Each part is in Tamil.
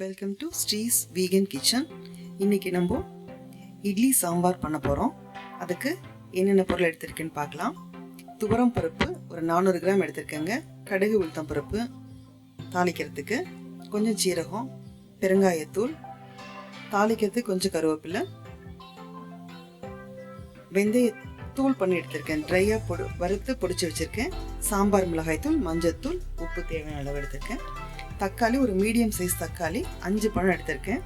Welcome to ஸ்ரீஸ் vegan kitchen. இன்றைக்கி நம்ம இட்லி சாம்பார் பண்ண போகிறோம். அதுக்கு என்னென்ன பொருள் எடுத்திருக்கேன்னு பார்க்கலாம். துவரம் பருப்பு ஒரு 400 கிராம் எடுத்திருக்கேங்க. கடுகு உளுத்தம் பருப்பு தாளிக்கிறதுக்கு, கொஞ்சம் சீரகம், பெருங்காயத்தூள், தாளிக்கிறதுக்கு கொஞ்சம் கருவேப்பிலை, வெந்தயத்தூள் பண்ணி எடுத்திருக்கேன். ட்ரையாக வறுத்து பொடிச்சு வச்சுருக்கேன். சாம்பார் மிளகாய்த்தூள், மஞ்சத்தூள், உப்பு தேவையான அளவு எடுத்திருக்கேன். தக்காளி ஒரு மீடியம் சைஸ் தக்காளி 5 பழம் எடுத்திருக்கேன்.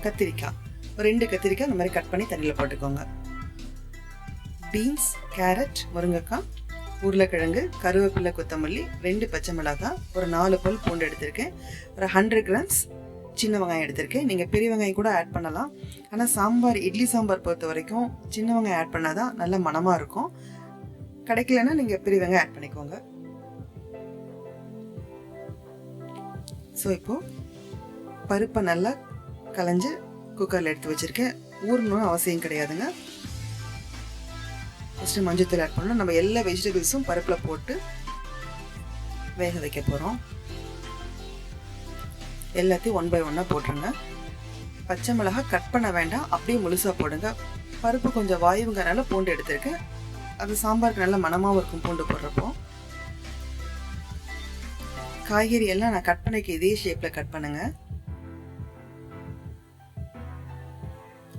கத்திரிக்காய் ஒரு 2 கத்திரிக்காய் இந்த மாதிரி கட் பண்ணி தண்ணியில் போட்டுக்கோங்க. பீன்ஸ், கேரட், முருங்கைக்காய், உருளைக்கிழங்கு, கருவேப்பிலை, கொத்தமல்லி, 2 பச்சை மிளகாய், ஒரு 4 பல் பூண்டு எடுத்திருக்கேன். ஒரு 100 கிராம்ஸ் சின்ன வெங்காயம் எடுத்திருக்கேன். நீங்கள் பெரிய வெங்காயம் கூட ஆட் பண்ணலாம். ஆனால் சாம்பார், இட்லி சாம்பார் பொறுத்த வரைக்கும் சின்ன வெங்காயம் ஆட் பண்ணால் தான் நல்ல மணமாக இருக்கும். கிடைக்கலன்னா நீங்கள் பெரிய வெங்காயம் ஆட் பண்ணிக்கோங்க. ஸோ இப்போது பருப்பை நல்லா களைஞ்சி குக்கரில் எடுத்து வச்சுருக்கேன். ஊறணும்னு அவசியம் கிடையாதுங்க. ஃபஸ்ட்டு மஞ்சத்தூள் ஆட் பண்ணணும். நம்ம எல்லா வெஜிடபிள்ஸும் பருப்பில் போட்டு வேக வைக்க போகிறோம். எல்லாத்தையும் 1 by 1 போட்டுருங்க. பச்சை மிளகாய் கட் பண்ண வேண்டாம், அப்படியே முழுசாக போடுங்க. பருப்பு கொஞ்சம் வாயுங்கிறனால பூண்டு எடுத்திருக்கேன். அது சாம்பாருக்கு நல்ல மணமாகவும் இருக்கும் பூண்டு போடுறப்போ. காய்கறி எல்லாம் நான் கட் பண்ணிக்க இதே ஷேப்பில் கட் பண்ணுங்க.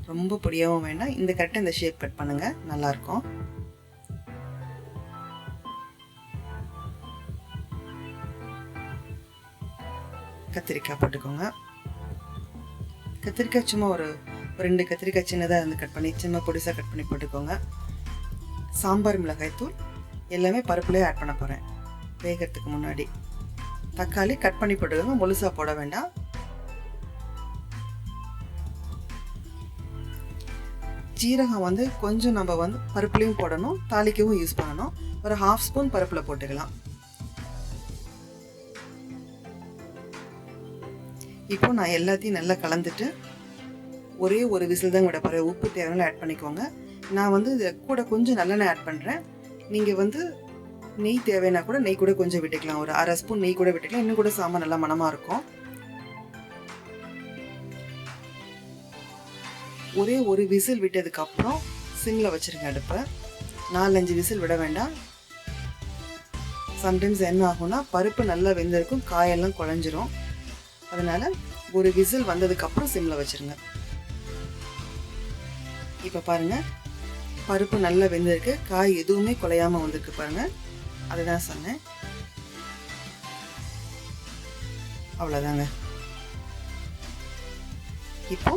ரொம்ப பொடியாகவும் வேண்டாம், இந்த கரெக்டாக இந்த ஷேப் கட் பண்ணுங்க, நல்லாயிருக்கும். கத்திரிக்காய் போட்டுக்கோங்க. கத்திரிக்காய் சும்மா ஒரு 2 கத்திரிக்காய் சின்னதாக இருந்து கட் பண்ணி சின்ன பொடிசாக கட் பண்ணி போட்டுக்கோங்க. சாம்பார் மிளகாய் தூள் எல்லாமே பருப்புலேயே ஆட் பண்ண போகிறேன் வேகிறதுக்கு முன்னாடி. தக்காளி கட் பண்ணி போட்டுக்கோங்க, முழுசாக போட வேண்டாம். ஜீரகம் கொஞ்சம் நம்ம பருப்புலையும் போடணும், தாளிக்கவும் யூஸ் பண்ணணும். ஒரு 1/2 ஸ்பூன் பருப்பில் போட்டுக்கலாம். இப்போ நான் எல்லாத்தையும் நல்லா கலந்துட்டு ஒரே ஒரு விசில் தான் விட போகிறேன். உப்பு தேவையான ஆட் பண்ணிக்கோங்க. நான் இது கூட கொஞ்சம் நல்லெண்ணெய் ஆட் பண்ணுறேன். நீங்கள் நெய் தேவைன்னா கூட நெய் கூட கொஞ்சம் விட்டுக்கலாம். ஒரு 1/2 ஸ்பூன் நெய் கூட விட்டுக்கலாம். இன்னும் கூட சாம்பார் நல்லா மணமாக இருக்கும். ஒரே ஒரு விசில் விட்டதுக்கப்புறம் சிம்மில் வச்சுருங்க அடுப்பை. 4-5 விசில் விட வேண்டாம். சம்டைம்ஸ் என்ன ஆகும்னா பருப்பு நல்லா வெந்திருக்கும், காயெல்லாம் குழஞ்சிரும். அதனால் ஒரு விசில் வந்ததுக்கப்புறம் சிம்மில் வச்சுருங்க. இப்போ பாருங்கள், பருப்பு நல்லா வெந்திருக்கு, காய் எதுவுமே குலையாமல் வந்திருக்கு பாருங்கள். அதுதான் சொன்னேன். அவ்வளோதாங்க. இப்போ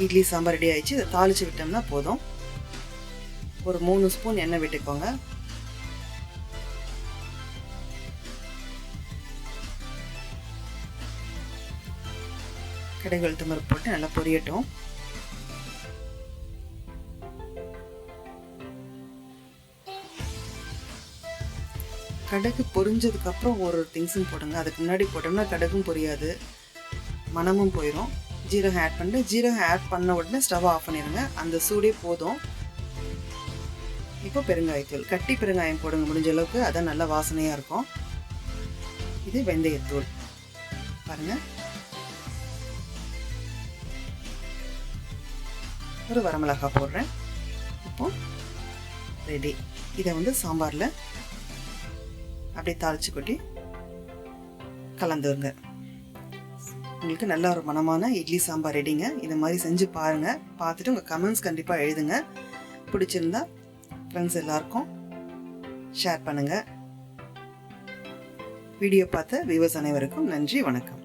இட்லி சாம்பார் ரெடி ஆயிடுச்சு. இதை தாளித்து விட்டோம்னா போதும். ஒரு 3 ஸ்பூன் எண்ணெய் விட்டுக்கோங்க. கடுகு உளுத்தம் பருப்பு போட்டு நல்லா பொரியட்டும். கடுகு பொரிஞ்சதுக்கப்புறம் ஒரு திங்ஸும் போடுங்க. அதுக்கு முன்னாடி போட்டோம்னா கடுகும் பொரியாது, மணமும் போயிடும். ஜீரகம் ஆட் பண்ணிட்டு, ஜீரகம் ஆட் பண்ண உடனே ஸ்டவ் ஆஃப் பண்ணிடுங்க. அந்த சூடே போதும். இப்போ பெருங்காயத்தூள், கட்டி பெருங்காயம் போடுங்க முடிஞ்ச அளவுக்கு, அதான் நல்லா வாசனையாக இருக்கும். இது வெந்தயத்தூள் பாருங்கள். ஒரு வரமிளகாய் போடுறேன். இப்போ ரெடி. இதை சாம்பாரில் அப்படியே தாளிச்சு கொட்டி கலந்துருங்க. உங்களுக்கு நல்ல ஒரு மணமான இட்லி சாம்பார் ரெடிங்க. இது மாதிரி செஞ்சு பாருங்கள். பார்த்துட்டு உங்கள் கமெண்ட்ஸ் கண்டிப்பாக எழுதுங்க. பிடிச்சிருந்தா ஃப்ரெண்ட்ஸ் எல்லாருக்கும் ஷேர் பண்ணுங்கள். வீடியோ பார்த்த வியூவர்ஸ் அனைவருக்கும் நன்றி, வணக்கம்.